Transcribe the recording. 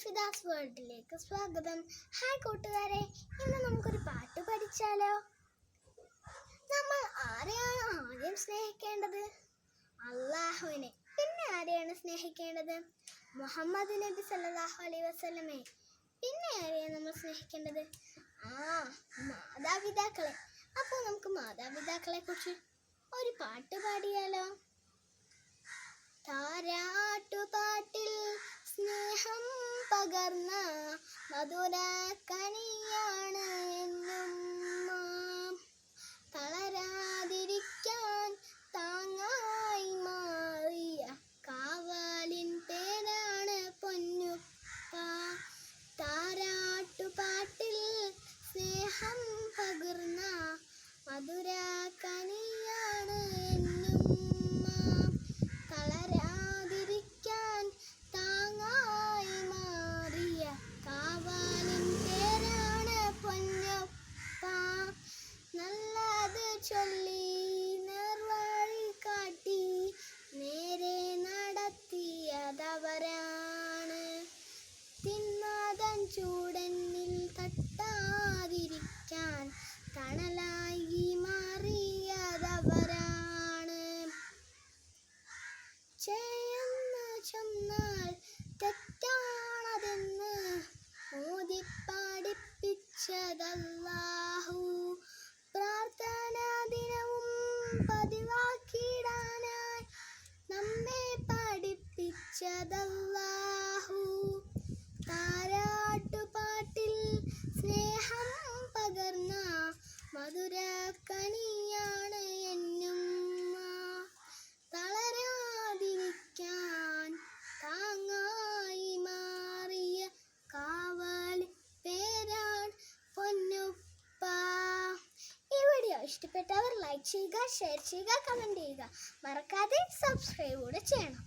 ഫിദാസ് വേൾഡിലേക്ക് സ്വാഗതം. ഹായ് കൂട്ടുകാരെ, ഇന്ന് നമുക്കൊരു പാട്ട് പഠിച്ചാലോ? നമ്മൾ ആരെയാണ് ആദ്യം സ്നേഹിക്കേണ്ടത്? അള്ളാഹുവിനെ. പിന്നെ ആരെയാണ് സ്നേഹിക്കേണ്ടത്? മുഹമ്മദ് നബി സല്ലല്ലാഹു അലൈഹി വസല്ലമയെ. പിന്നെ ആരെയാണ് നമ്മൾ സ്നേഹിക്കേണ്ടത്? മാതാപിതാക്കളെ. അപ്പോൾ നമുക്ക് മാതാപിതാക്കളെ കുറിച്ച് ഒരു പാട്ട് പാടിയാലോ? താരാട്ടുപാട്ടിൽ സ്നേഹം പകർന്ന മധുര കനിയാണ് എന്നുമ്മ. തളരാതിരിക്കാൻ താങ്ങായി മാറിയ കാവലിൻ പേരാണ് പൊന്നുപ്പ. താരാട്ടുപാട്ടിൽ സ്നേഹം പകർന്ന മധുര കനിയാണ് എന്നുമ്മ. തളരാതിരിക്കാൻ താങ്ങായി മാറിയ കാവലിൻ പേരാണ് പൊന്നുപ്പ. നല്ലത് ചൊല്ലി നേർവഴി കാട്ടി നേരെ നടത്തിയതവരാണ്. തിന്മതൻ ചൂടന്നിൽ തട്ടാതിരിക്കാൻ തണലായി മാറിയതവരാണ്. ചെയ്യുന്ന ചൊന്നാൽ തെറ്റാണതെന്ന് ഓതി പഠിപ്പിച്ചതല്ലാഹു. പ്രാർത്ഥനാ ദിനവും പതിവാക്കിടാനായി നമ്മെ പഠിപ്പിച്ചതല്ലാഹു. താരാട്ടുപാട്ടിൽ സ്നേഹം പകർന്ന മധുര കനിയാണ് എന്നുമ്മ. തളരാതിരിക്കാൻ താങ്ങായി മാറിയ കാവൽ പേരാണ് പൊന്നുപ്പ. ഈ വീഡിയോ ഇഷ്ടപ്പെട്ടവർ ലൈക്ക് ചെയ്യുക, ഷെയർ ചെയ്യുക, കമൻറ്റ് ചെയ്യുക. മറക്കാതെ സബ്സ്ക്രൈബ് കൂടെ ചെയ്യണം.